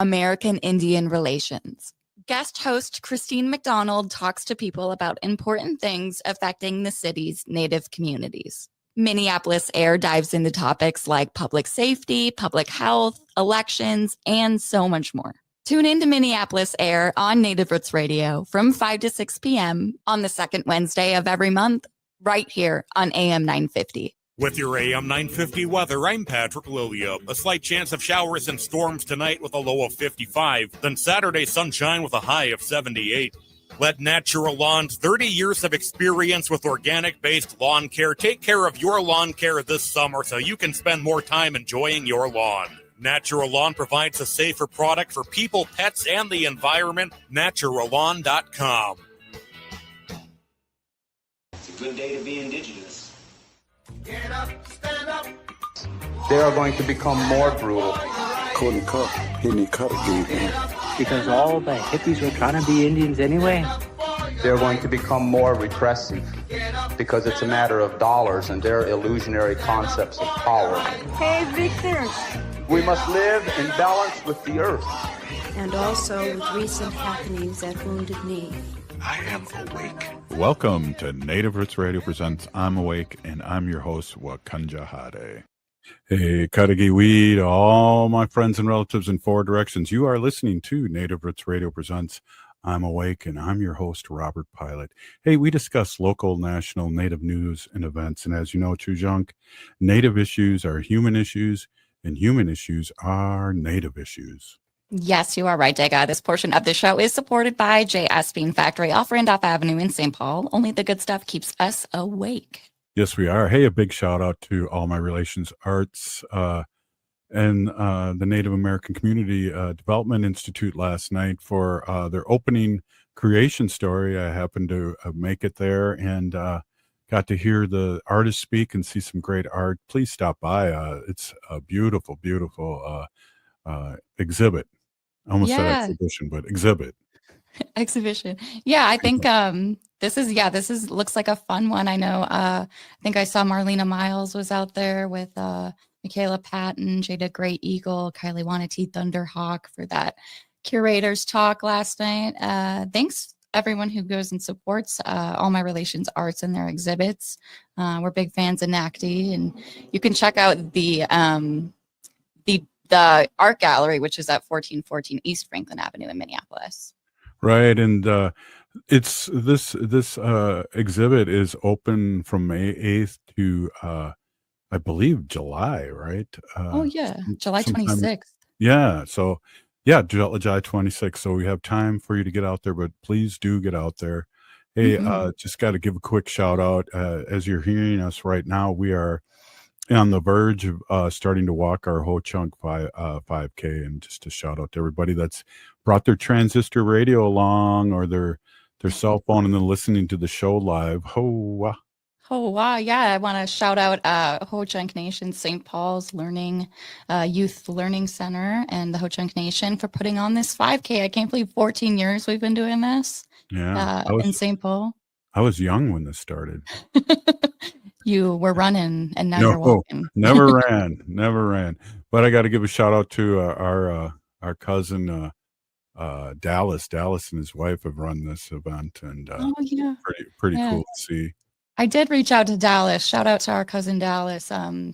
American Indian relations. Guest host Christine McDonald talks to people about important things affecting the city's Native communities. Minneapolis Air dives into topics like public safety, public health, elections, and so much more. Tune in to Minneapolis Air on Native Roots Radio from 5 to 6 p.m. on the second Wednesday of every month, right here on AM 950. With your AM 950 weather, I'm Patrick Lilia. A slight chance of showers and storms tonight with a low of 55. Then Saturday, sunshine with a high of 78. Let Natural Lawn's 30 years of experience with organic-based lawn care take care of your lawn care this summer so you can spend more time enjoying your lawn. Natural Lawn provides a safer product for people, pets, and the environment. NaturalLawn.com. It's a good day to be indigenous. Get up, stand up. They are going to become more brutal. Couldn't cut, any cut again. Because all the hippies were trying to be Indians anyway. They're going to become more repressive because it's a matter of dollars and their illusionary concepts of power. Hey, Victor. We must live in balance with the earth. And also with recent happenings at Wounded Knee. I am awake. Welcome to Native Roots Radio presents I'm Awake, and I'm your host, Wakanja Hade. Hey, Kadagi Weed, all my friends and relatives in four directions. You are listening to Native Roots Radio presents I'm Awake, and I'm your host, Robert Pilot. Hey, we discuss local, national, Native news and events. And as you know, Chujunk, Native issues are human issues, and human issues are Native issues. Yes, you are right, Dega. This portion of the show is supported by JS Bean Factory off Randolph Avenue in St. Paul. Only the good stuff keeps us awake. Yes, we are. Hey, a big shout out to All My Relations Arts and the Native American Community Development Institute last night for their opening creation story. I happened to make it there and got to hear the artists speak and see some great art. Please stop by. It's a beautiful, beautiful exhibit. I almost said exhibition, but exhibit. Exhibition. Yeah, I think this is looks like a fun one. I know I think I saw Marlena Miles was out there with Michaela Patton, Jada Great Eagle, Kylie Wanati Thunderhawk for that curators talk last night. Thanks everyone who goes and supports All My Relations Arts and their exhibits. We're big fans of NACD, and you can check out the art gallery, which is at 1414 East Franklin Avenue in Minneapolis. Right, and it's this exhibit is open from May 8th to I believe July, right? July 26th. Yeah, so July 26th. So we have time for you to get out there, but please do get out there. Hey, just got to give a quick shout out. As you're hearing us right now, we are on the verge of starting to walk our Ho Chunk 5K, and just a shout out to everybody that's brought their transistor radio along or their cell phone and then listening to the show live. Ho wow. Yeah, I want to shout out Ho Chunk Nation, St. Paul's Youth Learning Center, and the Ho Chunk Nation for putting on this 5K. I can't believe 14 years we've been doing this. Yeah, in St. Paul. I was young when this started. You were running and now you're walking. never ran. But I got to give a shout out to our cousin Dallas. Dallas and his wife have run this event, and pretty cool to see. I did reach out to Dallas. Shout out to our cousin Dallas.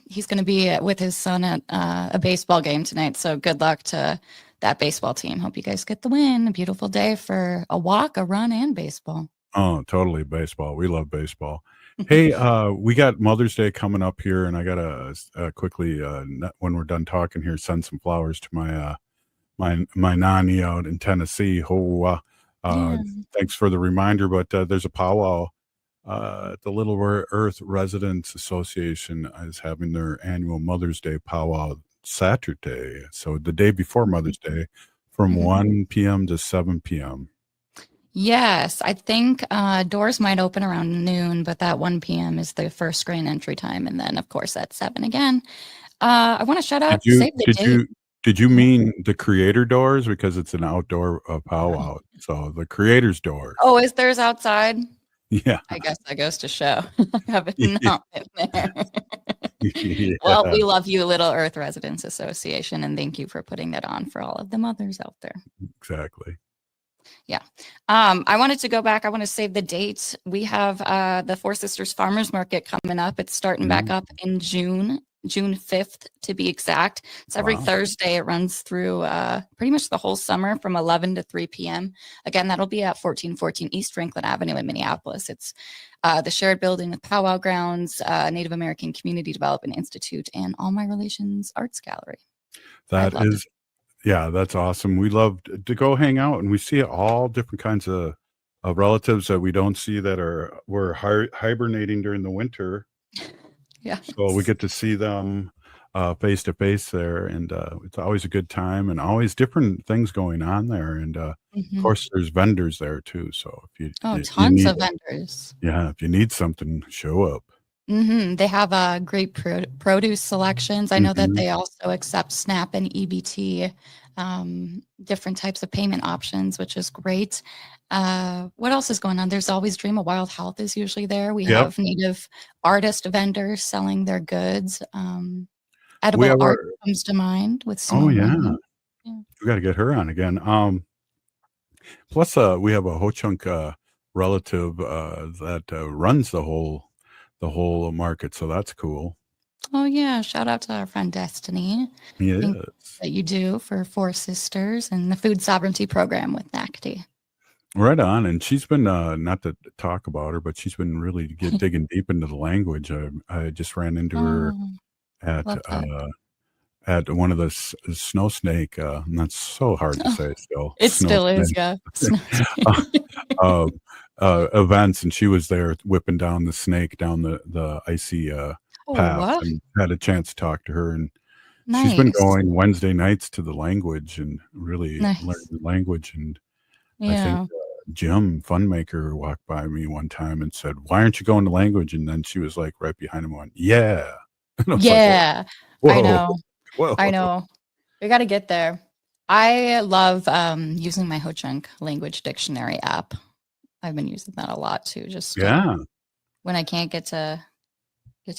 He's going to be with his son at a baseball game tonight. So good luck to that baseball team. Hope you guys get the win. A beautiful day for a walk, a run, and baseball. Oh, totally baseball. We love baseball. Hey, we got Mother's Day coming up here, and I gotta quickly, when we're done talking here, send some flowers to my my nanny out in Tennessee. Thanks for the reminder. But there's a powwow. The Little Earth Residents Association is having their annual Mother's Day powwow Saturday, so the day before Mother's Day, from 1 p.m. to 7 p.m. Yes, I think doors might open around noon, but that 1 p.m. is the first grand entry time. And then, of course, at 7 again. I want to shout out. Did you mean the creator doors? Because it's an outdoor powwow. So the creator's doors. Oh, is theirs outside? Yeah. I guess that goes to show. I haven't not been there. Well, Yeah, we love you, Little Earth Residents Association, and thank you for putting that on for all of the mothers out there. exactly. Yeah. I wanted to go back. I want to save the date. We have the Four Sisters Farmers Market coming up. It's starting back up in June 5th to be exact. It's every Wow. Thursday. It runs through pretty much the whole summer from 11 to 3 p.m. Again, that'll be at 1414 East Franklin Avenue in Minneapolis. It's the shared building with Powwow Grounds, Native American Community Development Institute, and All My Relations Arts Gallery. That is, yeah, that's awesome. We love to go hang out, and we see all different kinds of relatives that we don't see that were hibernating during the winter. Yeah. So we get to see them face to face there, and it's always a good time, and always different things going on there. And of course, there's vendors there too. So if you tons need, of vendors. Yeah, if you need something, show up. They have great produce selections. I know that they also accept SNAP and EBT, different types of payment options, which is great. What else is going on? There's always Dream of Wild Health is usually there. We have Native artist vendors selling their goods. Edible art comes to mind with Simone. We got to get her on again. Plus, we have a Ho-Chunk relative that runs the whole market, so that's cool. Oh yeah, shout out to our friend Destiny. Yes, that you do for Four Sisters and the Food Sovereignty Program with NACD. Right on. And she's been not to talk about her, but she's been really digging deep into the language. I just ran into her at one of the snow snake. And that's so hard to say still. It still is, yeah. Events, and she was there whipping down the snake down the icy path, and had a chance to talk to her. And she's been going Wednesday nights to the language and really learning the language. And I think Jim Funmaker walked by me one time and said, "Why aren't you going to language?" And then she was like right behind him going, "Yeah." Yeah. Like, I know. Whoa. I know. We got to get there. I love using my Ho-Chunk language dictionary app. I've been using that a lot too. Just when I can't get to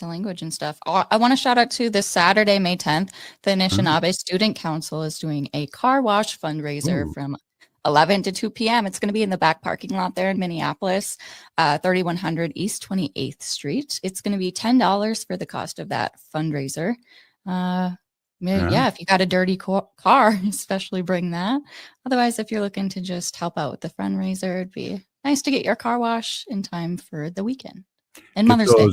language and stuff. I want to shout out to this Saturday, May 10th. The Anishinaabe Student Council is doing a car wash fundraiser from 11 to 2 p.m. It's going to be in the back parking lot there in Minneapolis, 3100 East 28th Street. It's going to be $10 for the cost of that fundraiser. If you got a dirty car, especially bring that. Otherwise, if you're looking to just help out with the fundraiser, it'd be nice to get your car wash in time for the weekend and Mother's Day.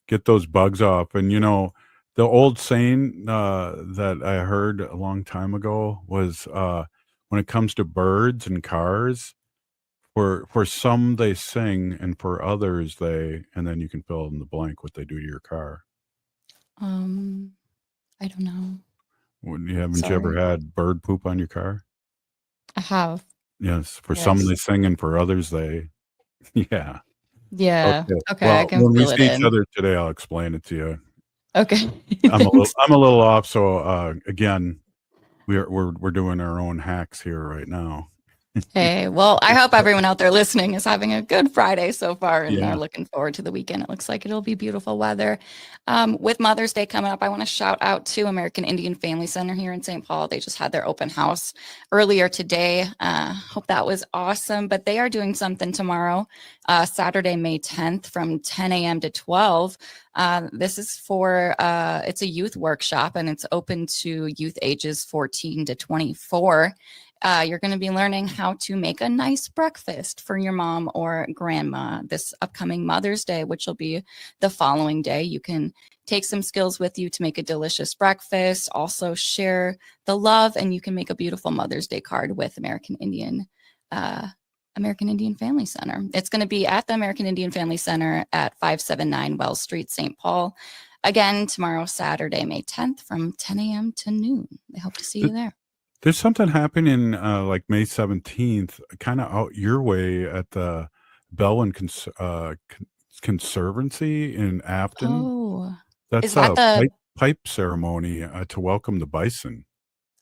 Get those bugs off. And the old saying that I heard a long time ago was when it comes to birds and cars, for some they sing, and for others and then you can fill in the blank what they do to your car. I don't know. Haven't you ever had bird poop on your car? I have. Yes. For some they sing, and for others yeah. Yeah. Okay. Well, I can when we fill it see in. each other today, I'll explain it to you. Okay. I'm a little off. So again, we're doing our own hacks here right now. Hey, well, I hope everyone out there listening is having a good Friday so far and are looking forward to the weekend. It looks like it'll be beautiful weather. With Mother's Day coming up, I want to shout out to American Indian Family Center here in St. Paul. They just had their open house earlier today. Hope that was awesome. But they are doing something tomorrow, Saturday, May 10th from 10 a.m. to 12. This is for it's a youth workshop, and it's open to youth ages 14 to 24. You're going to be learning how to make a nice breakfast for your mom or grandma this upcoming Mother's Day, which will be the following day. You can take some skills with you to make a delicious breakfast, also share the love, and you can make a beautiful Mother's Day card with American Indian Family Center. It's going to be at the American Indian Family Center at 579 Wells Street, St. Paul. Again, tomorrow, Saturday, May 10th from 10 a.m. to noon. I hope to see you there. There's something happening like May 17th, kind of out your way at the Bellwin Conservancy in Afton. Oh, that's is that the pipe ceremony to welcome the bison.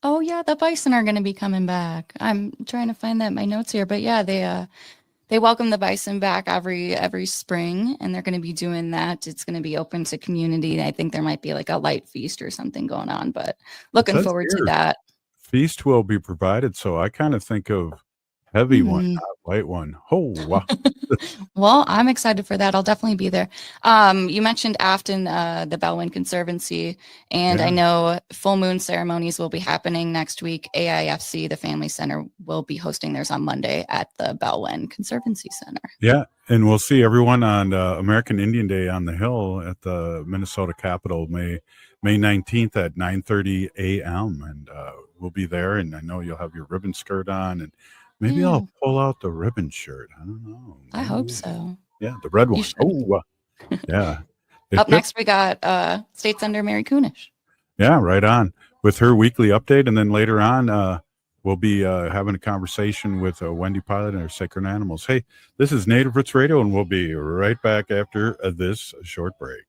Oh yeah, the bison are going to be coming back. I'm trying to find that in my notes here, but yeah, they They welcome the bison back every spring, and they're going to be doing that. It's going to be open to community. I think there might be like a light feast or something going on, but looking forward to that. Feast will be provided, so I kind of think of heavy one, not light one. Oh, wow. Well, I'm excited for that. I'll definitely be there. You mentioned Afton, the Bellwin Conservancy, and I know full moon ceremonies will be happening next week. AIFC, the Family Center, will be hosting theirs on Monday at the Bellwin Conservancy Center. Yeah, and we'll see everyone on American Indian Day on the Hill at the Minnesota Capitol, May 19th at 9:30 a.m. And we'll be there, and I know you'll have your ribbon skirt on, and maybe I'll pull out the ribbon shirt. I don't know. Maybe. I hope so. Yeah, the red one. Oh, yeah. Up next, we got State Senator Mary Kunesh. Yeah, right on. With her weekly update. And then later on, we'll be having a conversation with Wendy Pilot and her Sacred Animals. Hey, this is Native Roots Radio, and we'll be right back after this short break.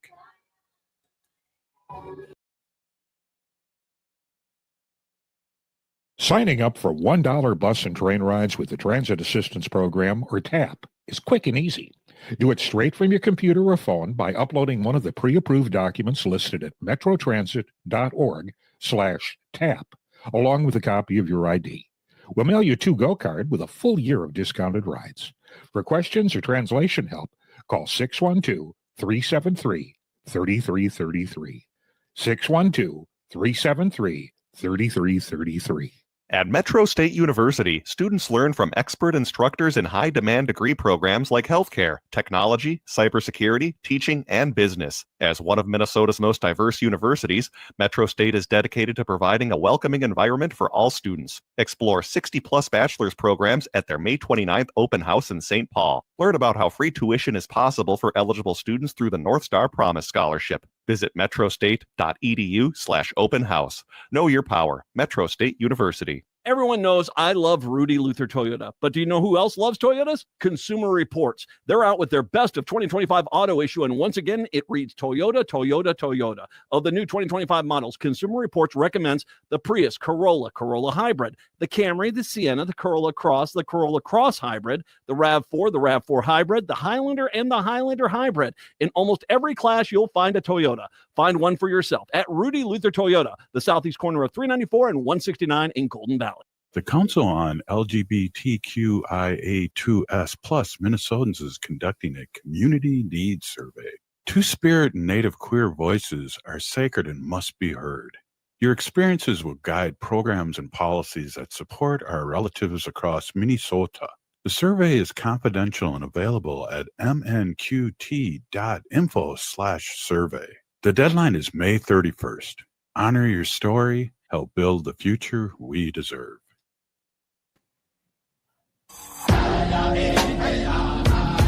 Signing up for $1 bus and train rides with the Transit Assistance Program, or TAP, is quick and easy. Do it straight from your computer or phone by uploading one of the pre-approved documents listed at metrotransit.org/TAP, along with a copy of your ID. We'll mail you a to-go card with a full year of discounted rides. For questions or translation help, call 612-373-3333. 612-373-3333. At Metro State University, students learn from expert instructors in high-demand degree programs like healthcare, technology, cybersecurity, teaching, and business. As one of Minnesota's most diverse universities, Metro State is dedicated to providing a welcoming environment for all students. Explore 60-plus bachelor's programs at their May 29th open house in St. Paul. Learn about how free tuition is possible for eligible students through the North Star Promise Scholarship. Visit metrostate.edu/open house. Know your power. Metro State University. Everyone knows I love Rudy Luther Toyota, but do you know who else loves Toyotas? Consumer Reports. They're out with their best of 2025 auto issue, and once again, it reads Toyota, Toyota, Toyota. Of the new 2025 models, Consumer Reports recommends the Prius, Corolla, Corolla Hybrid, the Camry, the Sienna, the Corolla Cross Hybrid, the RAV4, the RAV4 Hybrid, the Highlander, and the Highlander Hybrid. In almost every class, you'll find a Toyota. Find one for yourself at Rudy Luther Toyota, the southeast corner of 394 and 169 in Golden Valley. The Council on LGBTQIA2S+ Minnesotans is conducting a community needs survey. Two-spirit and Native queer voices are sacred and must be heard. Your experiences will guide programs and policies that support our relatives across Minnesota. The survey is confidential and available at mnqt.info/survey. The deadline is May 31st. Honor your story. Help build the future we deserve.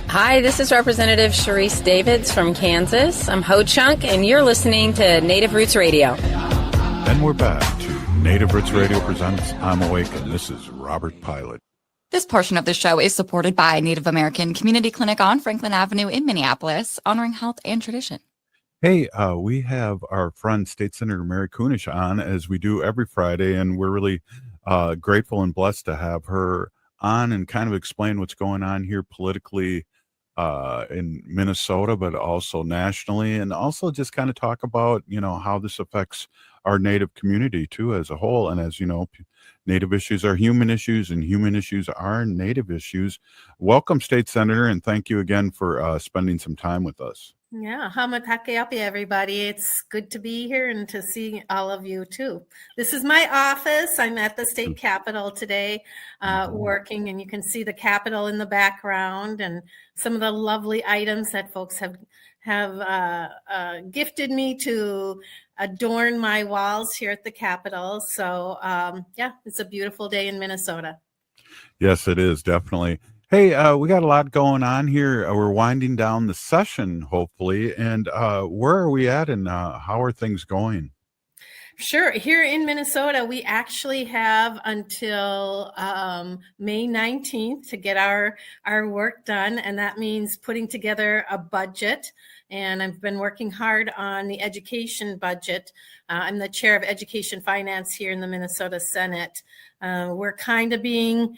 Hi, this is Representative Sharice Davids from Kansas. I'm Ho Chunk, and you're listening to Native Roots Radio. And we're back to Native Roots Radio presents I'm Awake, and this is Robert Pilot. This portion of the show is supported by Native American Community Clinic on Franklin Avenue in Minneapolis, honoring health and tradition. Hey, we have our friend State Senator Mary Kunesh on, as we do every Friday, and we're really grateful and blessed to have her on and kind of explain what's going on here politically in Minnesota, but also nationally, and also just kind of talk about, how this affects our Native community too as a whole. And as you know, Native issues are human issues, and human issues are Native issues. Welcome, State Senator, and thank you again for spending some time with us. Yeah, hamatakeapi, everybody. It's good to be here and to see all of you too. This is my office. I'm at the state capitol today working, and you can see the capitol in the background and some of the lovely items that folks have gifted me to adorn my walls here at the capitol. So it's a beautiful day in Minnesota. Yes, it is, definitely. Hey, we got a lot going on here. We're winding down the session, hopefully. And where are we at, and how are things going? Sure. Here in Minnesota, we actually have until May 19th to get our work done. And that means putting together a budget. And I've been working hard on the education budget. I'm the chair of education finance here in the Minnesota Senate. We're kind of being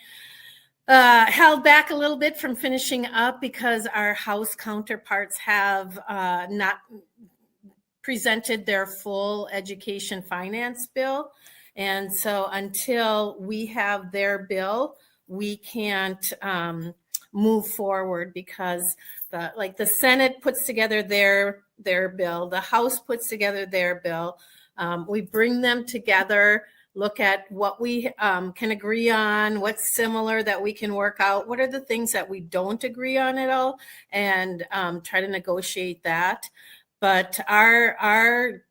held back a little bit from finishing up because our House counterparts have not presented their full education finance bill. And so until we have their bill, we can't move forward because the Senate puts together their bill, the House puts together their bill. We bring them together, look at what we can agree on, what's similar that we can work out, what are the things that we don't agree on at all, and try to negotiate that. But our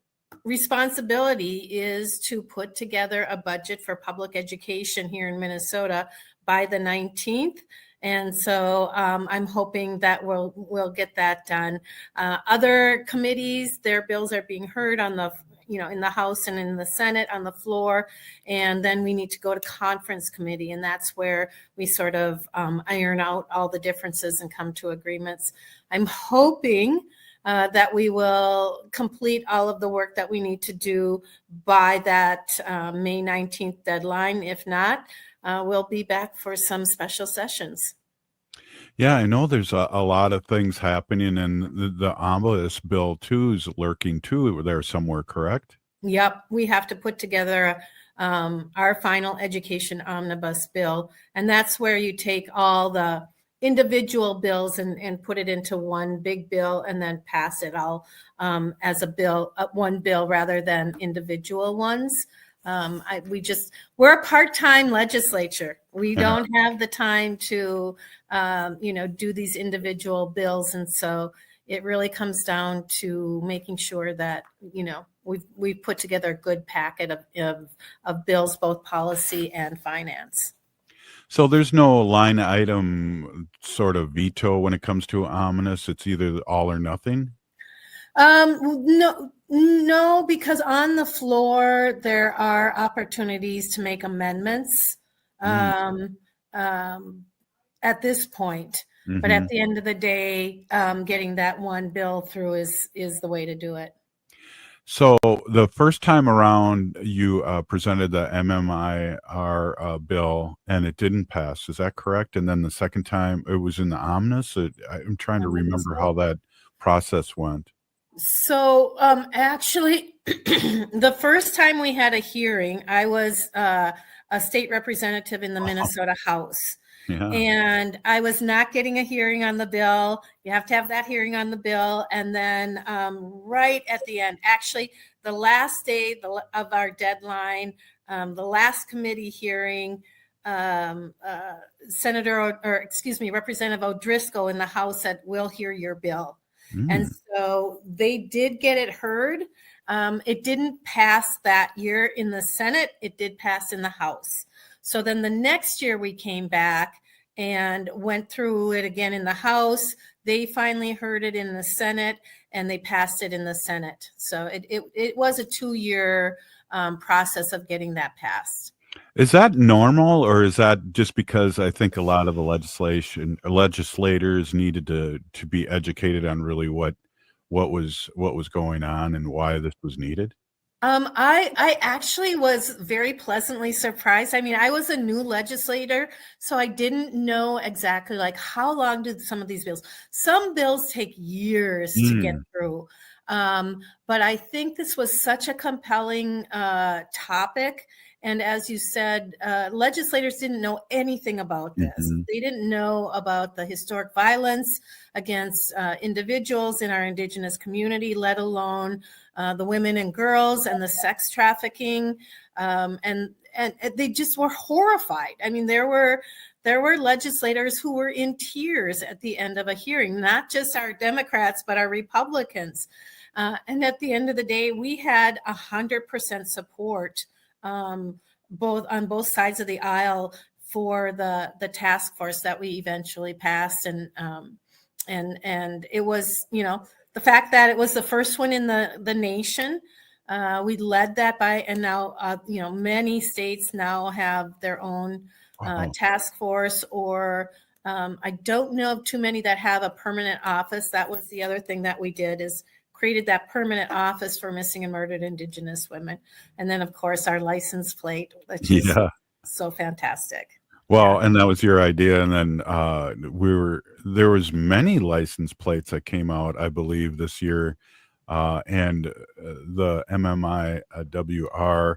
responsibility is to put together a budget for public education here in Minnesota by the 19th. And so I'm hoping that we'll get that done. Other committees, their bills are being heard on the in the House and in the Senate on the floor. And then we need to go to conference committee. And that's where we sort of iron out all the differences and come to agreements. I'm hoping that we will complete all of the work that we need to do by that May 19th deadline. If not, we'll be back for some special sessions. Yeah, I know there's a lot of things happening, and the omnibus bill too is lurking too there somewhere, correct? Yep, we have to put together our final education omnibus bill, and that's where you take all the individual bills and put it into one big bill and then pass it all as a bill, one bill rather than individual ones. We're a part-time legislature. We don't have the time to, do these individual bills. And so it really comes down to making sure that, we've put together a good packet of bills, both policy and finance. So there's no line item sort of veto when it comes to omnibus. It's either all or nothing. No, because on the floor, there are opportunities to make amendments at this point. Mm-hmm. But at the end of the day, getting that one bill through is the way to do it. So the first time around, you presented the MMIR bill, and it didn't pass. Is that correct? And then the second time, it was in the omnibus. I'm trying to remember how that process went. So actually, the first time we had a hearing, I was a state representative in the Minnesota House. Yeah. And I was not getting a hearing on the bill. You have to have that hearing on the bill. And then right at the end, actually, the last day of our deadline, the last committee hearing, Representative O'Driscoll in the House said, "We'll hear your bill." And so they did get it heard. It didn't pass that year in the Senate. It did pass in the House. So then the next year we came back and went through it again in the House. They finally heard it in the Senate and they passed it in the Senate. So it was a 2-year process of getting that passed. Is that normal, or is that just because I think a lot of the legislators needed to be educated on really what was going on and why this was needed? I actually was very pleasantly surprised. I mean, I was a new legislator, so I didn't know exactly like how long did some of these bills. Some bills take years to get through. But I think this was such a compelling topic. And as you said, legislators didn't know anything about this. Mm-hmm. They didn't know about the historic violence against individuals in our Indigenous community, let alone the women and girls and the sex trafficking. And they just were horrified. I mean, there were legislators who were in tears at the end of a hearing, not just our Democrats, but our Republicans. And at the end of the day, we had 100% support on both sides of the aisle for the task force that we eventually passed, and it was, the fact that it was the first one in the nation. We led that and now many states now have their own task force, or I don't know of too many that have a permanent office. That was the other thing that we did, is created that permanent office for missing and murdered Indigenous women. And then, of course, our license plate, which is so fantastic. Well, and that was your idea, and then there was many license plates that came out, I believe, this year, and the MMIWR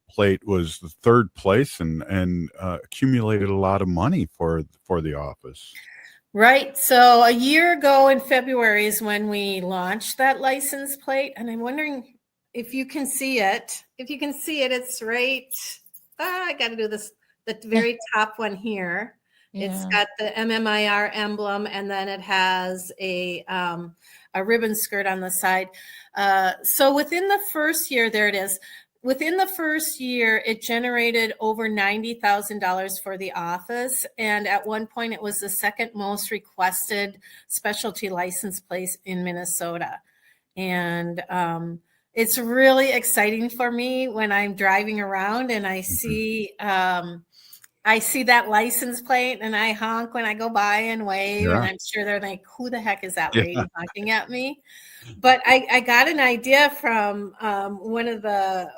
plate was the third place, and accumulated a lot of money for the office. Right. So a year ago in February is when we launched that license plate. And I'm wondering if you can see it. If you can see it, it's right. I got to do this, the very top one here. It's got the MMIR emblem, and then it has a ribbon skirt on the side. So within the first year, there it is. Within the first year, it generated over $90,000 for the office. And at one point, it was the second most requested specialty license plate in Minnesota. And it's really exciting for me when I'm driving around and I see that license plate and I honk when I go by and wave. And I'm sure they're like, who the heck is that lady honking at me? But I got an idea from one of the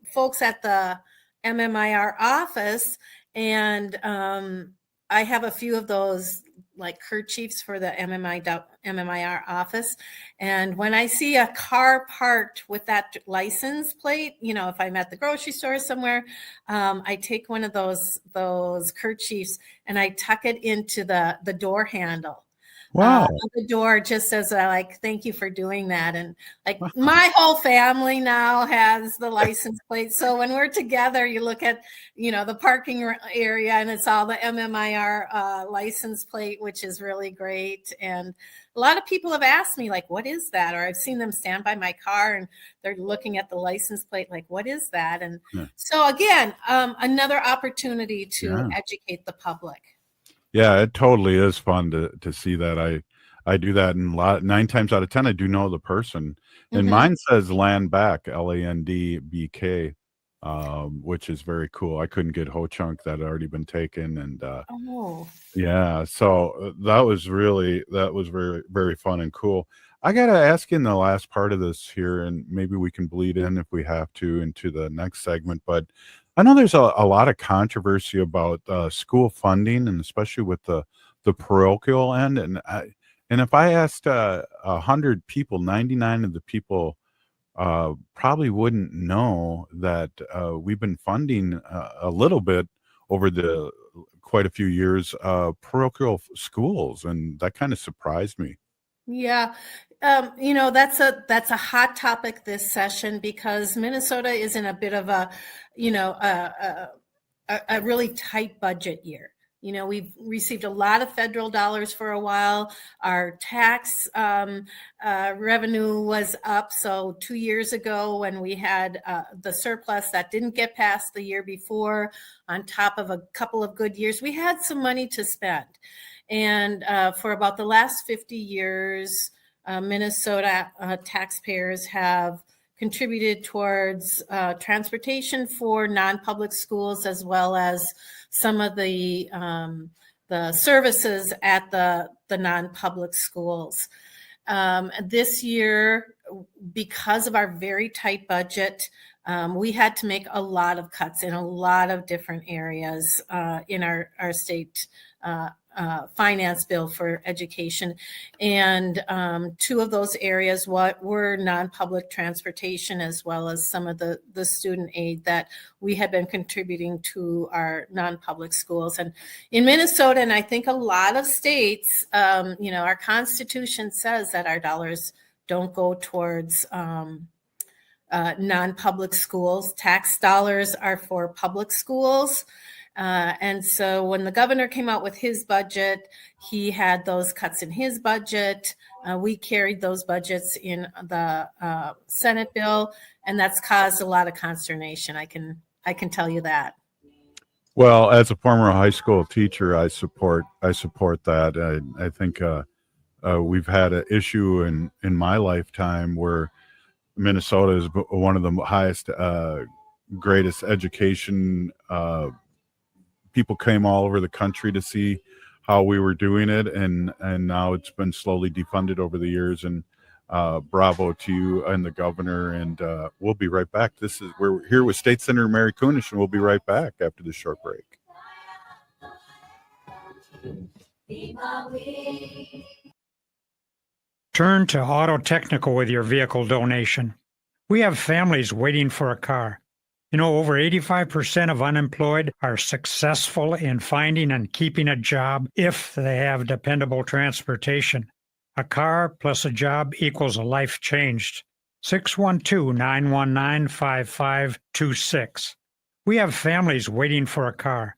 folks at the MMIR office, and I have a few of those like kerchiefs for the MMIR office. And when I see a car parked with that license plate, if I'm at the grocery store somewhere, I take one of those kerchiefs and I tuck it into the door handle. Wow. The door, just as thank you for doing that. And my whole family now has the license plate. So when we're together, you look at, the parking area and it's all the MMIR license plate, which is really great. And a lot of people have asked me what is that? Or I've seen them stand by my car and they're looking at the license plate, what is that? And so again, another opportunity to educate the public. Yeah, it totally is fun to see that. I do that, and 9 times out of 10, I do know the person. And mine says Land Back, LANDBK, which is very cool. I couldn't get Ho Chunk, that had already been taken, and yeah, so that was very, very fun and cool. I gotta ask you in the last part of this here, and maybe we can bleed in if we have to into the next segment, but I know there's a lot of controversy about school funding, and especially with the parochial end. And if I asked 100 people, 99 of the people probably wouldn't know that we've been funding a little bit over the quite a few years parochial schools, and that kind of surprised me. Yeah. That's a hot topic this session because Minnesota is in a bit of a really tight budget year. We've received a lot of federal dollars for a while. Our tax revenue was up. So 2 years ago when we had the surplus that didn't get passed the year before, on top of a couple of good years, we had some money to spend. And for about the last 50 years, Minnesota taxpayers have contributed towards transportation for non-public schools, as well as some of the services at the non-public schools. This year, because of our very tight budget, we had to make a lot of cuts in a lot of different areas in our state finance bill for education. And 2 of those areas were non-public transportation, as well as some of the student aid that we had been contributing to our non-public schools. And in Minnesota, and I think a lot of states, our Constitution says that our dollars don't go towards non-public schools. Tax dollars are for public schools. And so when the governor came out with his budget, he had those cuts in his budget. We carried those budgets in the Senate bill, and that's caused a lot of consternation. I can tell you that. Well, as a former high school teacher, I support that. I think we've had an issue in my lifetime where Minnesota is one of the highest, greatest education. People came all over the country to see how we were doing it, and now it's been slowly defunded over the years. And bravo to you and the governor. And we'll be right back. We're here with State Senator Mary Kunesh, and we'll be right back after this short break. Turn to Auto Technical with your vehicle donation. We have families waiting for a car. You know, over 85% of unemployed are successful in finding and keeping a job if they have dependable transportation. A car plus a job equals a life changed. 612-919-5526. We have families waiting for a car.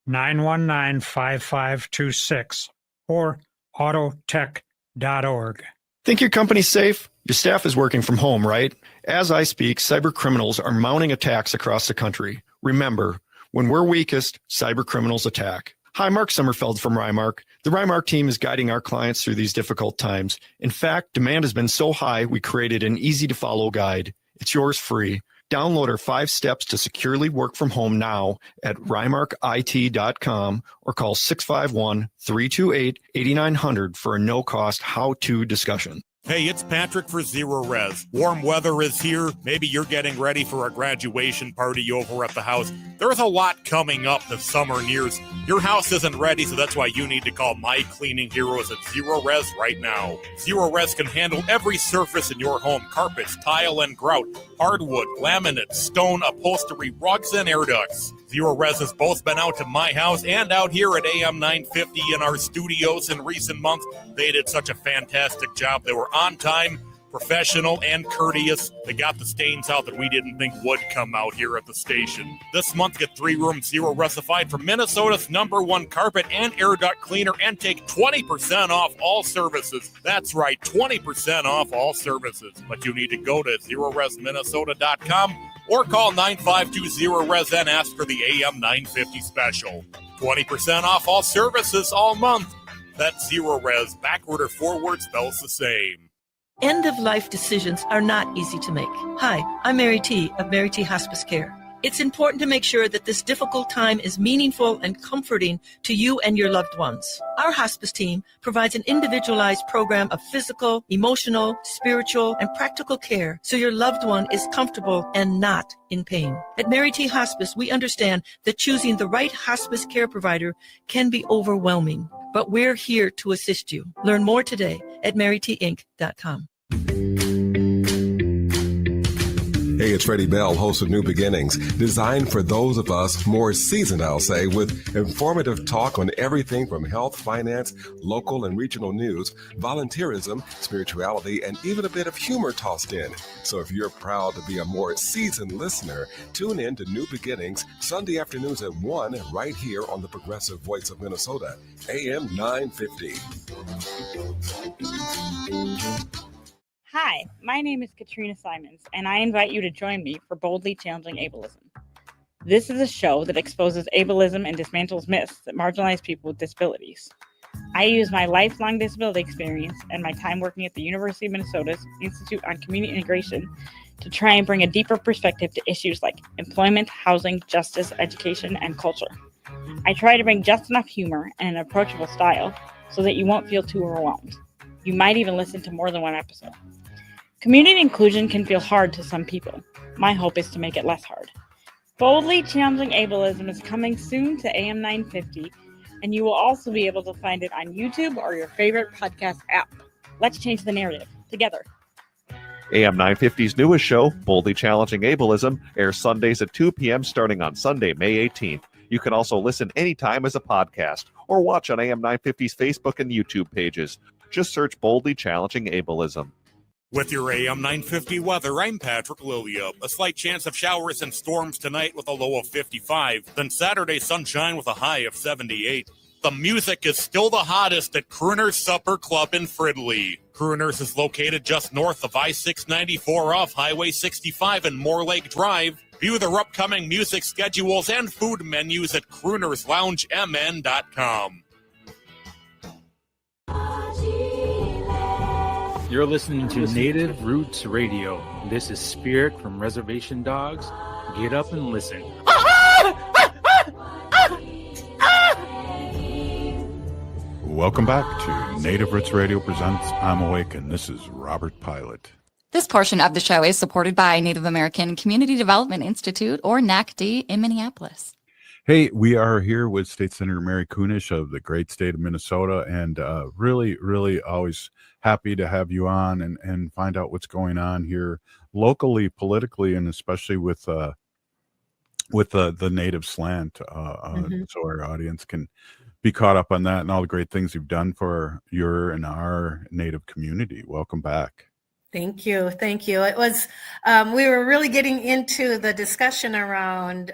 919-5526 or autotech.org. Think your company's safe? Your staff is working from home, right? As I speak, cyber criminals are mounting attacks across the country. Remember, when we're weakest, cyber criminals attack. Hi, Mark Sommerfeld from Rymark. The Rymark team is guiding our clients through these difficult times. In fact, demand has been so high, we created an easy-to-follow guide. It's yours free. Download our 5 steps to securely work from home now at rymarkit.com or call 651-328-8900 for a no-cost how-to discussion. Hey, it's Patrick for Zero Res. Warm weather is here. Maybe you're getting ready for a graduation party over at the house. There's a lot coming up as summer nears. Your house isn't ready, so that's why you need to call my cleaning heroes at Zero Res right now. Zero Res can handle every surface in your home: carpets, tile and grout, hardwood, laminate, stone, upholstery, rugs, and air ducts. Zero Res has both been out to my house and out here at AM 950 in our studios in recent months. They did such a fantastic job. They were on time, professional, and courteous. They got the stains out that we didn't think would come out here at the station. This month, get 3-room Zero Resified from Minnesota's #1 carpet and air duct cleaner and take 20% off all services. That's right, 20% off all services. But you need to go to ZeroResMinnesota.com or call 9520-RES and ask for the AM 950 special. 20% off all services all month. That's Zero Res. Backward or forward spells the same. End-of-life decisions are not easy to make. Hi, I'm Mary T. of Mary T. Hospice Care. It's important to make sure that this difficult time is meaningful and comforting to you and your loved ones. Our hospice team provides an individualized program of physical, emotional, spiritual, and practical care so your loved one is comfortable and not in pain. At Mary T. Hospice, we understand that choosing the right hospice care provider can be overwhelming, but we're here to assist you. Learn more today at marytinc.com. Hey, it's Freddie Bell, host of New Beginnings, designed for those of us more seasoned, I'll say, with informative talk on everything from health, finance, local and regional news, volunteerism, spirituality, and even a bit of humor tossed in. So if you're proud to be a more seasoned listener, tune in to New Beginnings Sunday afternoons at 1 right here on the Progressive Voice of Minnesota, AM 950. Hi, my name is Katrina Simons, and I invite you to join me for Boldly Challenging Ableism. This is a show that exposes ableism and dismantles myths that marginalize people with disabilities. I use my lifelong disability experience and my time working at the University of Minnesota's Institute on Community Integration to try and bring a deeper perspective to issues like employment, housing, justice, education, and culture. I try to bring just enough humor and an approachable style so that you won't feel too overwhelmed. You might even listen to more than one episode. Community inclusion can feel hard to some people. My hope is to make it less hard. Boldly Challenging Ableism is coming soon to AM 950, and you will also be able to find it on YouTube or your favorite podcast app. Let's change the narrative together. AM 950's newest show, Boldly Challenging Ableism, airs Sundays at 2 p.m. starting on Sunday, May 18th. You can also listen anytime as a podcast or watch on AM 950's Facebook and YouTube pages. Just search Boldly Challenging Ableism. With your AM 950 weather, I'm Patrick Lilia. A slight chance of showers and storms tonight with a low of 55. Then Saturday, sunshine with a high of 78. The music is still the hottest at Crooner's Supper Club in Fridley. Crooner's is located just north of I-694 off Highway 65 and Moore Lake Drive. View their upcoming music schedules and food menus at croonersloungemn.com. You're listening to Native Roots Radio. This is Spirit from Reservation Dogs. Get up and listen. Welcome back to Native Roots Radio presents I'm Awake, and this is Robert Pilot. This portion of the show is supported by Native American Community Development Institute, or NACD, in Minneapolis. Hey, we are here with State Senator Mary Kunesh of the great state of Minnesota, and really, really always happy to have you on and find out what's going on here locally, politically, and especially with the native slant, so our audience can be caught up on that and all the great things you've done for your and our native community. Welcome back. Thank you. Thank you. It was, we were really getting into the discussion around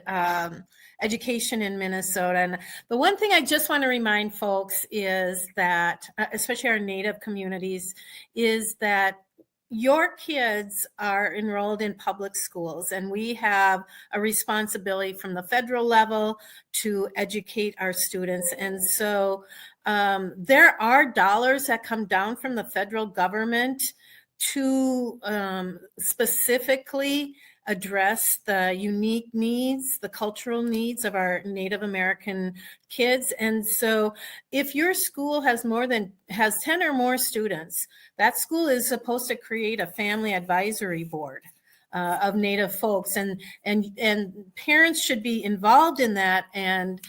education in Minnesota. And the one thing I just want to remind folks is that, especially our native communities, is that your kids are enrolled in public schools, and we have a responsibility from the federal level to educate our students. And so there are dollars that come down from the federal government to specifically address the unique needs, the cultural needs of our Native American kids. And so if your school has 10 or more students, that school is supposed to create a family advisory board of Native folks, and parents should be involved in that and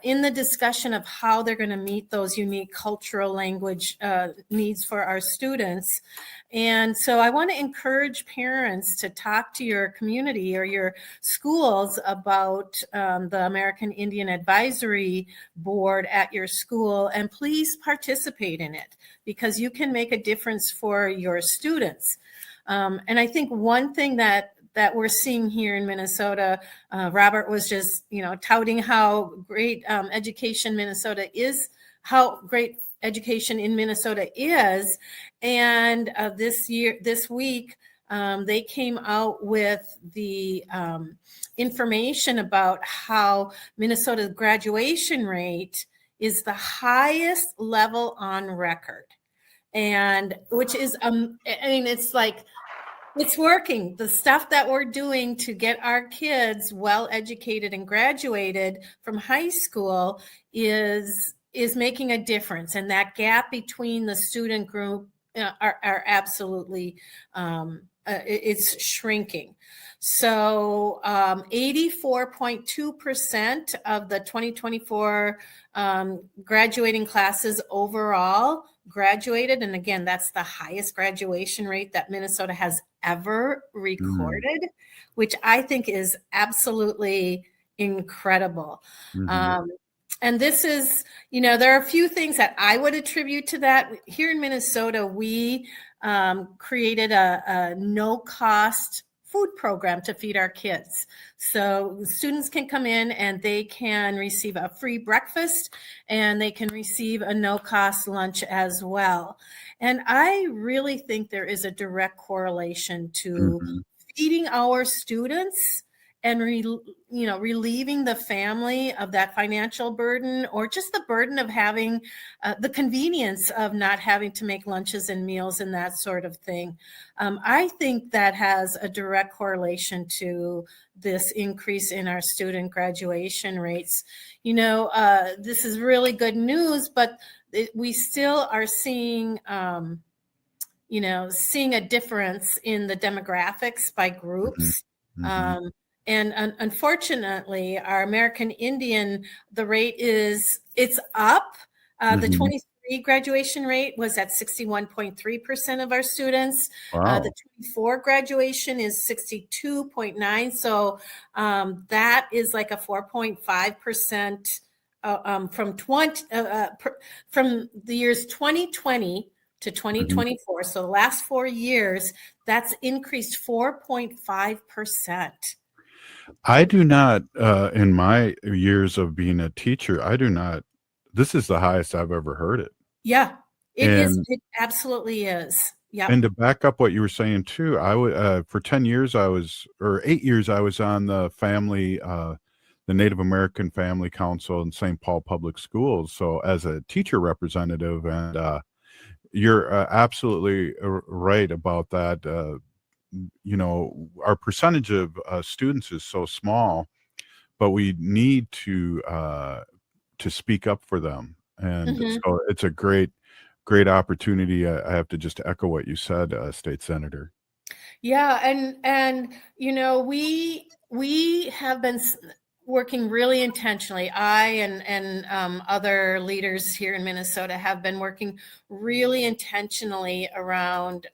in the discussion of how they're going to meet those unique cultural language needs for our students. And so I want to encourage parents to talk to your community or your schools about the American Indian Advisory Board at your school, and please participate in it because you can make a difference for your students. And I think one thing that we're seeing here in Minnesota, Robert was just, touting how great education Minnesota is, how great education in Minnesota is. And this week, they came out with the information about how Minnesota's graduation rate is the highest level on record. And which is, it's working. The stuff that we're doing to get our kids well educated and graduated from high school is making a difference. And that gap between the student group are absolutely, it's shrinking. So 84.2% of the 2024 graduating classes overall graduated. And again, that's the highest graduation rate that Minnesota has ever recorded, which I think is absolutely incredible. And this is, there are a few things that I would attribute to that. Here in Minnesota, we created a no-cost food program to feed our kids. So students can come in and they can receive a free breakfast and they can receive a no-cost lunch as well. And I really think there is a direct correlation to feeding our students and relieving the family of that financial burden, or just the burden of having the convenience of not having to make lunches and meals and that sort of thing. I think that has a direct correlation to this increase in our student graduation rates. This is really good news, but we still are seeing seeing a difference in the demographics by groups. And unfortunately, our American Indian, the rate it's up. The 23 graduation rate was at 61.3% of our students. Wow. The 24 graduation is 62.9. So that is like a 4.5% from the years 2020 to 2024. So the last 4 years, that's increased 4.5%. I do not, in my years of being a teacher, this is the highest I've ever heard it. Yeah, it is. It absolutely is. Yeah. And to back up what you were saying too, for 10 years, 8 years, I was on the Native American Family Council in St. Paul Public Schools. So as a teacher representative, and you're absolutely right about that. Our percentage of students is so small, but we need to speak up for them. And so it's a great opportunity. I have to just echo what you said, State Senator. Yeah. And we have been, working really intentionally. I and other leaders here in Minnesota have been working really intentionally around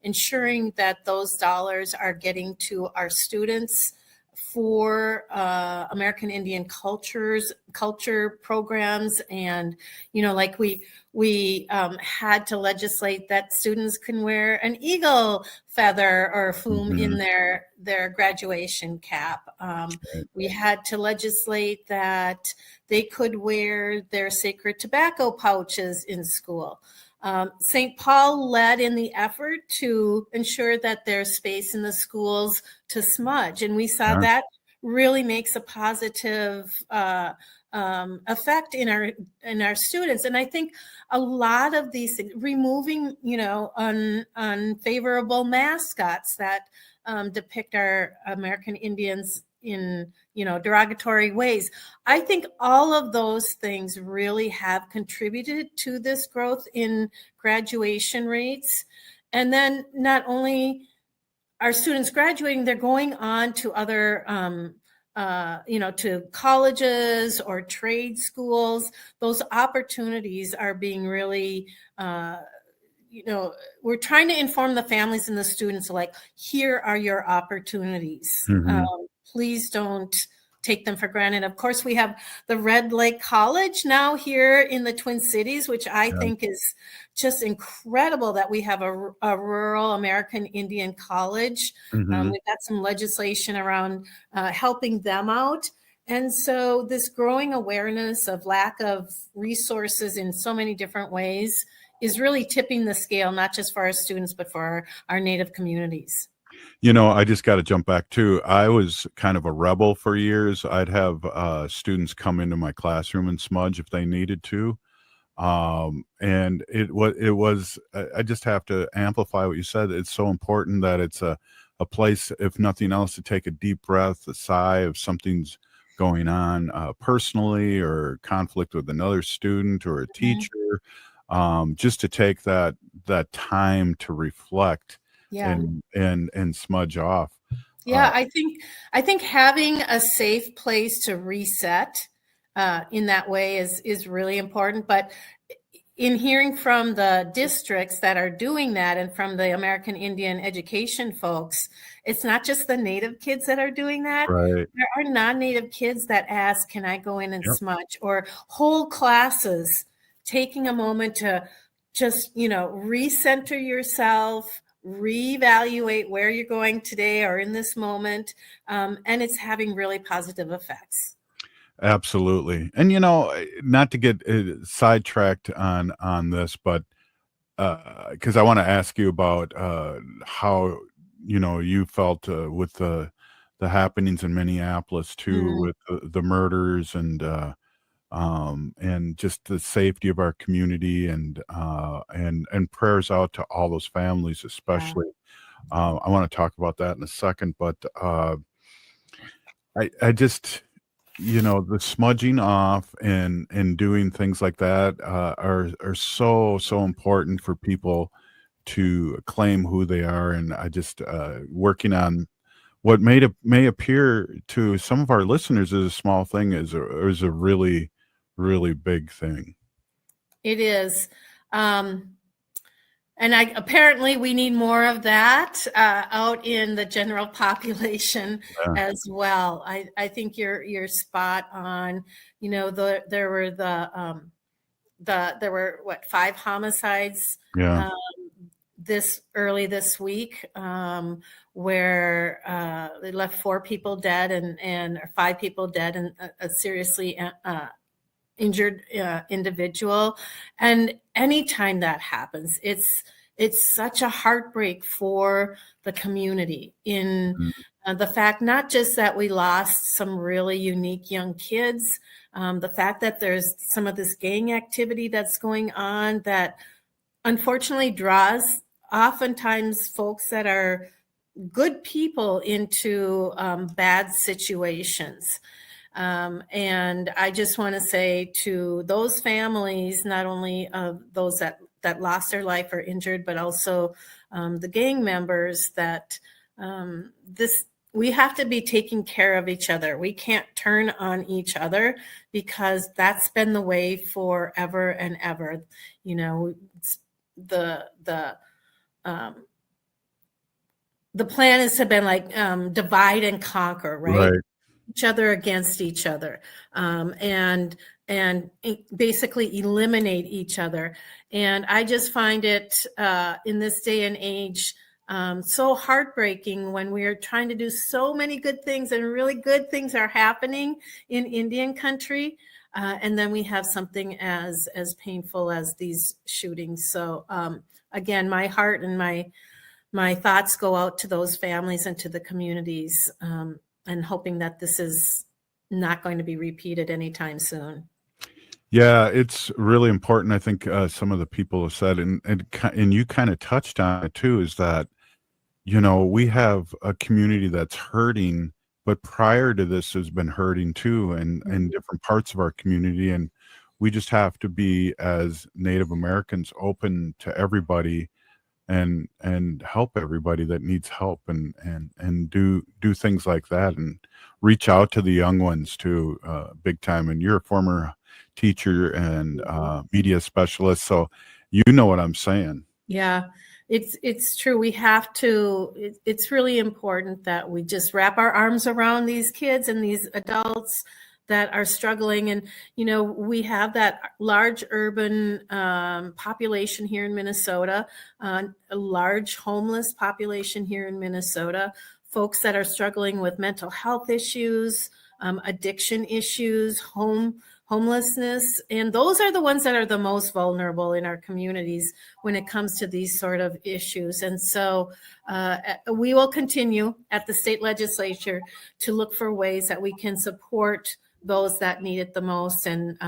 ensuring that those dollars are getting to our students for American Indian culture programs. And, like we had to legislate that students can wear an eagle feather or plume in their graduation cap. We had to legislate that they could wear their sacred tobacco pouches in school. St. Paul led in the effort to ensure that there's space in the schools to smudge. And we saw that really makes a positive effect in our students. And I think a lot of these things, removing, unfavorable mascots that depict our American Indians in, derogatory ways. I think all of those things really have contributed to this growth in graduation rates. And then not only are students graduating, they're going on to other, to colleges or trade schools. Those opportunities are being really, we're trying to inform the families and the students, like, here are your opportunities. Please don't take them for granted. Of course, we have the Red Lake College now here in the Twin Cities, which I think is just incredible that we have a rural American Indian college. We've got some legislation around helping them out. And so this growing awareness of lack of resources in so many different ways is really tipping the scale, not just for our students, but for our Native communities. I just got to jump back too. I was kind of a rebel for years. I'd have students come into my classroom and smudge if they needed to. And it was, I just have to amplify what you said. It's so important that it's a place, if nothing else, to take a deep breath, a sigh if something's going on personally, or conflict with another student or a teacher, just to take that time to reflect and smudge off. I think having a safe place to reset in that way is really important. But in hearing from the districts that are doing that, and from the American Indian education folks, it's not just the Native kids that are doing that. Right. There are non-Native kids that ask, can I go in and smudge? Or whole classes taking a moment to just, recenter yourself, reevaluate where you're going today or in this moment. And it's having really positive effects. Absolutely. And, not to get sidetracked on this, but because I want to ask you about how, you felt with the happenings in Minneapolis too, with the murders and just the safety of our community, and prayers out to all those families, especially. I want to talk about that in a second, but I just, the smudging off and doing things like that are so important for people to claim who they are. And I just working on what may appear to some of our listeners as a small thing is a really, really big thing. It is. And apparently we need more of that out in the general population as well. I think you're spot on. There were 5 homicides this week, where they left 4 people dead and 5 people dead, and a seriously injured individual. And anytime that happens, it's such a heartbreak for the community in the fact, not just that we lost some really unique young kids, the fact that there's some of this gang activity that's going on that unfortunately draws oftentimes folks that are good people into bad situations. And I just want to say to those families, not only of those that lost their life or injured, but also the gang members, that this we have to be taking care of each other. We can't turn on each other because that's been the way forever and ever. You know, the plan has been like divide and conquer, right? Each other against each other, and basically eliminate each other. And I just find it in this day and age so heartbreaking when we are trying to do so many good things, and really good things are happening in Indian country, and then we have something as painful as these shootings. So again, my heart and my thoughts go out to those families and to the communities, and hoping that this is not going to be repeated anytime soon. Yeah, it's really important. I think some of the people have said, and you kind of touched on it too, is that, you know, we have a community that's hurting, but prior to this has been hurting too, and in different parts of our community. And we just have to be, as Native Americans, open to everybody and help everybody that needs help, and do things like that, and reach out to the young ones too, big time. And you're a former teacher and media specialist, so you know what I'm saying. Yeah, it's true. We have to, it's really important that we just wrap our arms around these kids and these adults that are struggling. And, you know, we have that large urban population here in Minnesota, a large homeless population here in Minnesota, folks that are struggling with mental health issues, addiction issues, homelessness. And those are the ones that are the most vulnerable in our communities when it comes to these sort of issues. And so we will continue at the state legislature to look for ways that we can support those that need it the most. And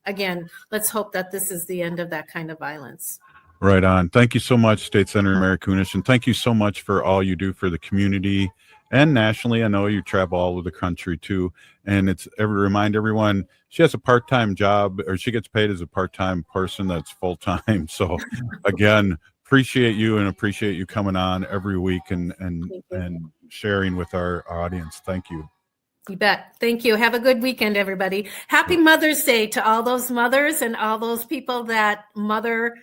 again, let's hope that this is the end of that kind of violence. Right on. Thank you so much, State Senator Mary Kunesh, and thank you so much for all you do for the community and nationally. I know you travel all over the country too, and remind everyone she has a part-time job, or she gets paid as a part-time person that's full-time. So again, appreciate you and appreciate you coming on every week and sharing with our audience. Thank you. You bet. Thank you. Have a good weekend, everybody. Happy Mother's Day to all those mothers and all those people that mother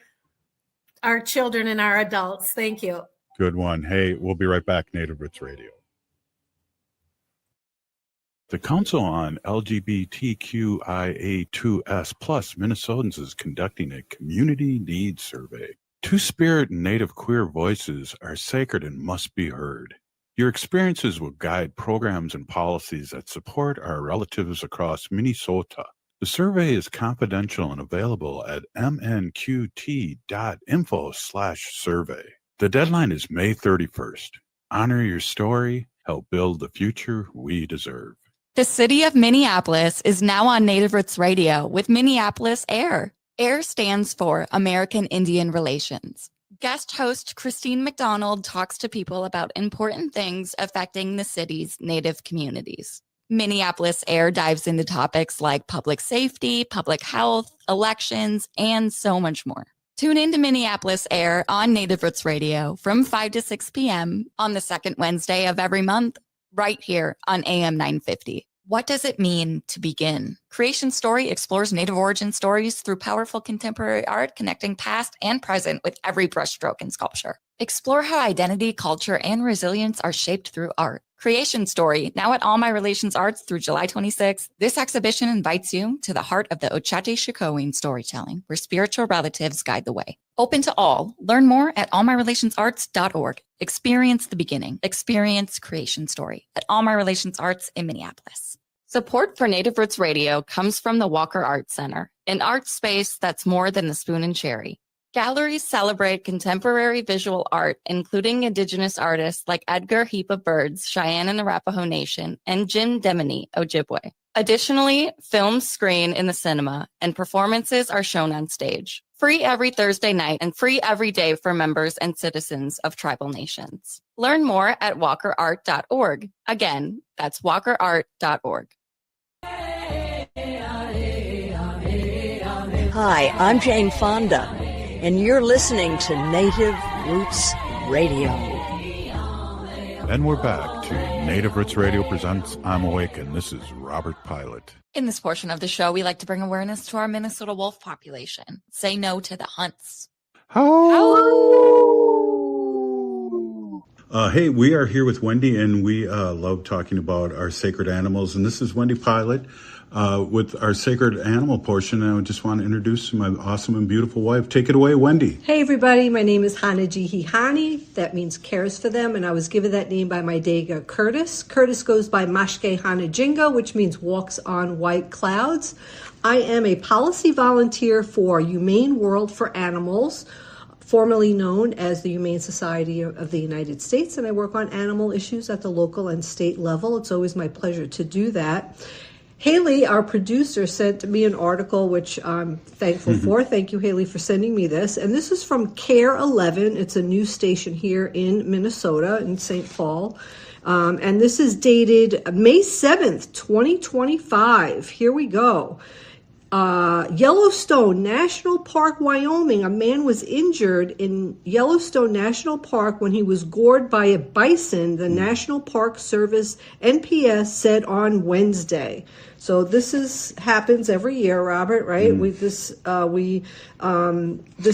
our children and our adults. Thank you. Good one. Hey, we'll be right back. Native Roots Radio. The Council on LGBTQIA2S+ Minnesotans is conducting a community needs survey. Two-spirit and Native queer voices are sacred and must be heard. Your experiences will guide programs and policies that support our relatives across Minnesota. The survey is confidential and available at mnqt.info/survey. The deadline is May 31st. Honor your story. Help build the future we deserve. The city of Minneapolis is now on Native Roots Radio with Minneapolis AIR. AIR stands for American Indian Relations. Guest host Christine McDonald talks to people about important things affecting the city's Native communities. Minneapolis AIR dives into topics like public safety, public health, elections, and so much more. Tune in to Minneapolis AIR on Native Roots Radio from 5 to 6 p.m. on the second Wednesday of every month, right here on AM 950. What does it mean to begin? Creation Story explores Native origin stories through powerful contemporary art, connecting past and present with every brushstroke in sculpture. Explore how identity, culture, and resilience are shaped through art. Creation Story, now at All My Relations Arts through July 26th. This exhibition invites you to the heart of the Ochate Shikowin storytelling, where spiritual relatives guide the way. Open to all. Learn more at allmyrelationsarts.org. Experience the beginning. Experience Creation Story at All My Relations Arts in Minneapolis. Support for Native Roots Radio comes from the Walker Art Center, an art space that's more than the spoon and cherry. Galleries celebrate contemporary visual art, including Indigenous artists like Edgar Heap of Birds, Cheyenne and Arapaho Nation, and Jim Demini, Ojibwe. Additionally, films screen in the cinema, and performances are shown on stage. Free every Thursday night and free every day for members and citizens of tribal nations. Learn more at walkerart.org. Again, that's walkerart.org. Hi, I'm Jane Fonda, and you're listening to Native Roots Radio. And we're back. to Native Roots Radio presents I'm Awake, and this is Robert Pilot. In this portion of the show, we like to bring awareness to our Minnesota wolf population. Say no to the hunts. Hey, we are here with Wendy, and we love talking about our sacred animals. And this is Wendy Pilot with our sacred animal portion. And I just want to introduce my awesome and beautiful wife. Take it away, Wendy. Hey everybody, my name is Hanajihihani. That means cares for them, and I was given that name by my Dega Curtis. Curtis goes by Mashke Hanajinga, which means walks on white clouds. I am a policy volunteer for Humane World for Animals, formerly known as the Humane Society of the United States, and I work on animal issues at the local and state level. It's always my pleasure to do that. Haley, our producer, sent me an article, which I'm thankful for. Thank you, Haley, for sending me this. And this is from Care 11. It's a news station here in Minnesota, in St. Paul. And this is dated May 7th, 2025. Here we go. Yellowstone National Park, Wyoming. A man was injured in Yellowstone National Park when he was gored by a bison, the National Park Service, NPS, said on Wednesday. So this happens every year, Robert, right? This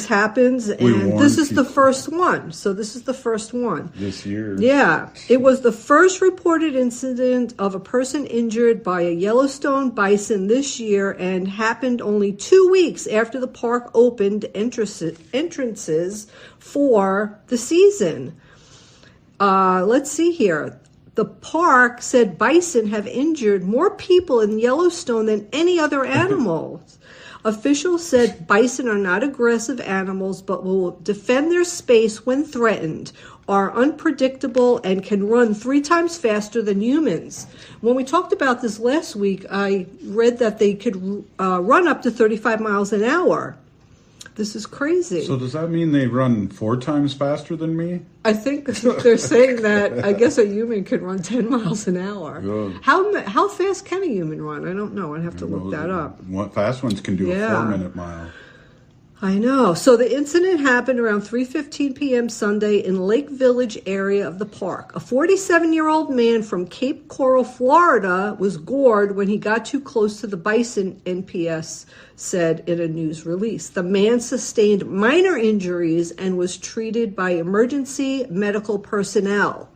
happens, and this is the first one. So this is the first one. This year. Yeah. It was the first reported incident of a person injured by a Yellowstone bison this year, and happened only 2 weeks after the park opened entrances for the season. Let's see here. The park said bison have injured more people in Yellowstone than any other animals. Officials said bison are not aggressive animals, but will defend their space when threatened, are unpredictable, and can run 3 times faster than humans. When we talked about this last week, I read that they could run up to 35 miles an hour. This is crazy. So does that mean they run 4 times faster than me? I think they're saying that, I guess a human could run 10 miles an hour. Good. How fast can a human run? I don't know. I'd have to look that up. Fast ones can do a 4-minute mile. I know. So the incident happened around 3:15 p.m. Sunday in Lake Village area of the park. A 47-year-old man from Cape Coral, Florida, was gored when he got too close to the bison, NPS said in a news release. The man sustained minor injuries and was treated by emergency medical personnel.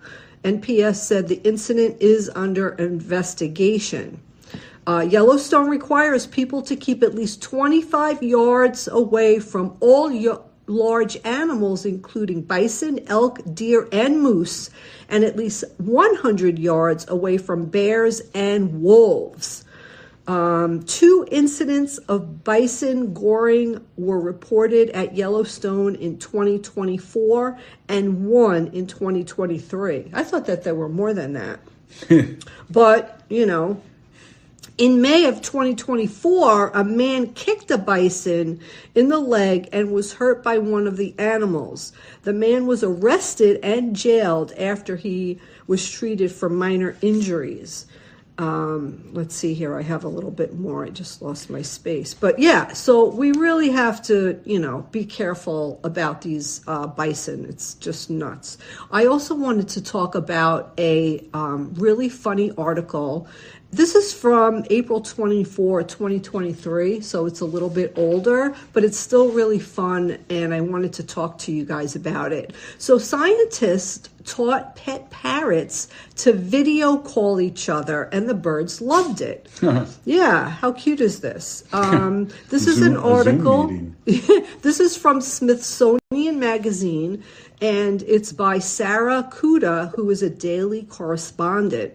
NPS said the incident is under investigation. Yellowstone requires people to keep at least 25 yards away from all large animals, including bison, elk, deer, and moose, and at least 100 yards away from bears and wolves. 2 incidents of bison goring were reported at Yellowstone in 2024 and 1 in 2023. I thought that there were more than that. But, in May of 2024, a man kicked a bison in the leg and was hurt by one of the animals. The man was arrested and jailed after he was treated for minor injuries. Let's see here. I have a little bit more. I just lost my space. But yeah, so we really have to, be careful about these bison. It's just nuts. I also wanted to talk about a really funny article. This is from April 24, 2023, so it's a little bit older, but it's still really fun, and I wanted to talk to you guys about it. So scientists taught pet parrots to video call each other, and the birds loved it. Yeah, how cute is this? This is an article. This is from Smithsonian Magazine, and it's by Sarah Kuda, who is a daily correspondent.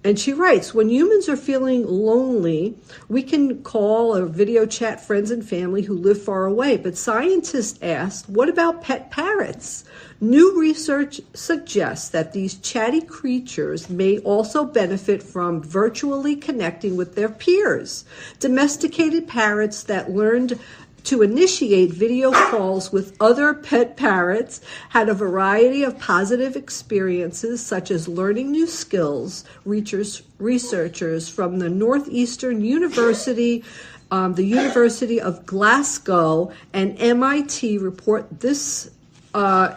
And she writes, when humans are feeling lonely, we can call or video chat friends and family who live far away. But scientists asked, what about pet parrots? New research suggests that these chatty creatures may also benefit from virtually connecting with their peers. Domesticated parrots that learned to initiate video calls with other pet parrots had a variety of positive experiences, such as learning new skills. Researchers from the Northeastern University, the University of Glasgow, and MIT report this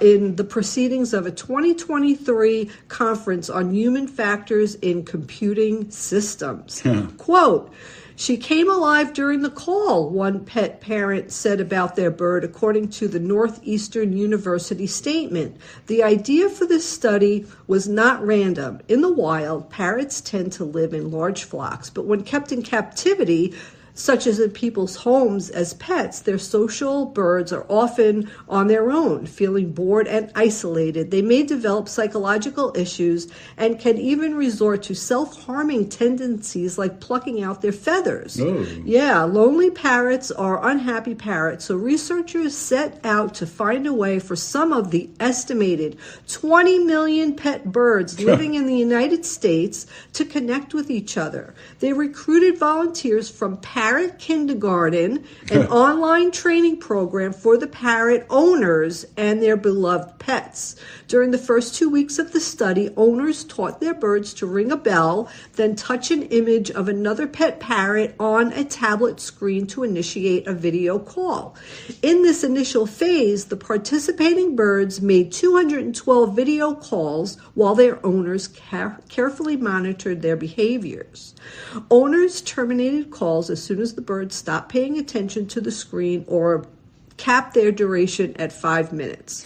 in the proceedings of a 2023 conference on human factors in computing systems. Quote, "She came alive during the call," one pet parent said about their bird, according to the Northeastern University statement. The idea for this study was not random. In the wild, parrots tend to live in large flocks, but when kept in captivity, such as in people's homes as pets, their social birds are often on their own, feeling bored and isolated. They may develop psychological issues and can even resort to self-harming tendencies like plucking out their feathers. Oh. Yeah, lonely parrots are unhappy parrots, so researchers set out to find a way for some of the estimated 20 million pet birds living in the United States to connect with each other. They recruited volunteers from Parrot Kindergarten, an online training program for the parrot owners and their beloved pets. During the first 2 weeks of the study, owners taught their birds to ring a bell, then touch an image of another pet parrot on a tablet screen to initiate a video call. In this initial phase, the participating birds made 212 video calls while their owners carefully monitored their behaviors. Owners terminated calls as soon as the birds stopped paying attention to the screen or capped their duration at 5 minutes.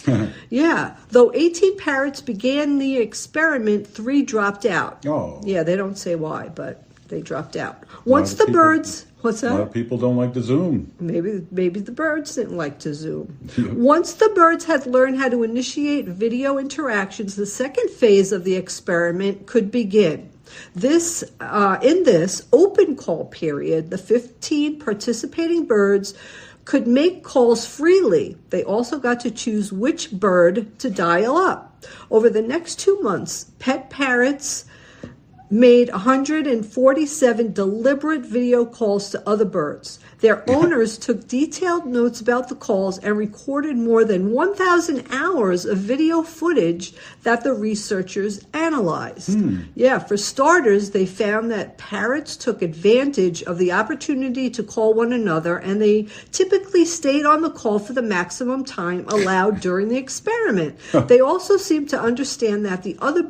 Yeah, though 18 parrots began the experiment, 3 dropped out. Oh. Yeah, they don't say why, but they dropped out. Once the birds... What's that? A lot of people don't like to Zoom. Maybe the birds didn't like to Zoom. Once the birds had learned how to initiate video interactions, the second phase of the experiment could begin. In this open call period, the 15 participating birds could make calls freely. They also got to choose which bird to dial up. Over the next 2 months, pet parrots made 147 deliberate video calls to other birds. Their owners took detailed notes about the calls and recorded more than 1,000 hours of video footage that the researchers analyzed. Yeah, for starters, they found that parrots took advantage of the opportunity to call one another, and they typically stayed on the call for the maximum time allowed during the experiment. They also seemed to understand that the other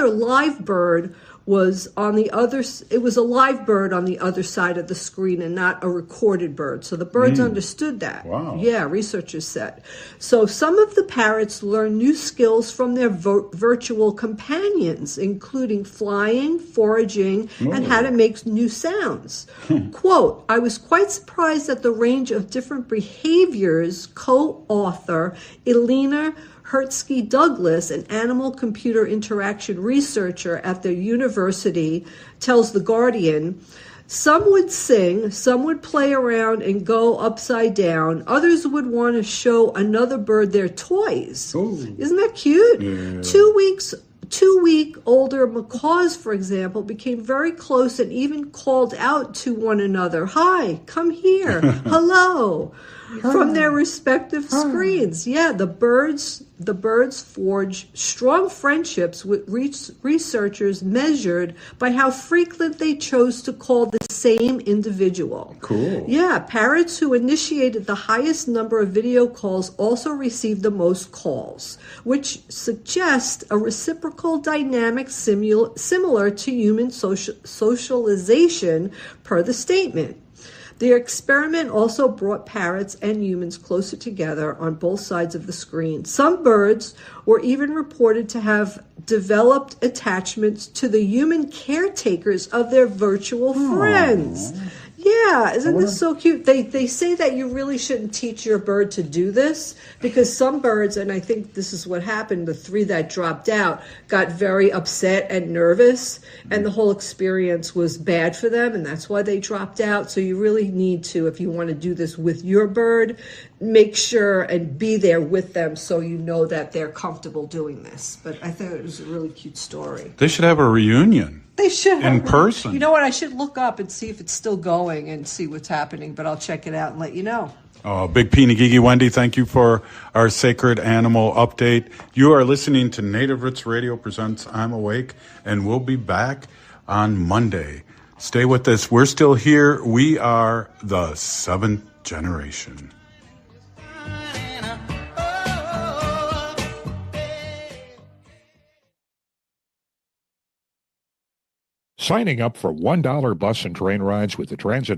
live bird was on the other, it was a live bird on the other side of the screen and not a recorded bird. So the birds understood that. Wow. Yeah, researchers said. So some of the parrots learned new skills from their virtual companions, including flying, foraging, and how to make new sounds. Quote, "I was quite surprised at the range of different behaviors," co-author Elena Hertzky Douglas, an animal-computer interaction researcher at the university, tells The Guardian. "Some would sing, some would play around and go upside down. Others would want to show another bird their toys." Ooh. Isn't that cute? Yeah. 2-week-older macaws, for example, became very close and even called out to one another. "Hi, come here. Hello." From their respective screens. Yeah, the birds forge strong friendships with researchers measured by how frequent they chose to call the same individual. Cool. Yeah, parrots who initiated the highest number of video calls also received the most calls, which suggests a reciprocal dynamic similar to human socialization per the statement. The experiment also brought parrots and humans closer together on both sides of the screen. Some birds were even reported to have developed attachments to the human caretakers of their virtual friends. Yeah, isn't this so cute? They say that you really shouldn't teach your bird to do this because some birds, and I think this is what happened, the 3 that dropped out got very upset and nervous, and the whole experience was bad for them, and that's why they dropped out. So you really need to, if you want to do this with your bird, make sure and be there with them so you know that they're comfortable doing this. But I thought it was a really cute story. They should have a reunion. They should in person. You know what? I should look up and see if it's still going and see what's happening, but I'll check it out and let you know. Oh, Big P Nagigi, Wendy, thank you for our sacred animal update. You are listening to Native Roots Radio presents I'm Awake, and we'll be back on Monday. Stay with us. We're still here. We are the 7th generation. Signing up for $1 bus and train rides with the transit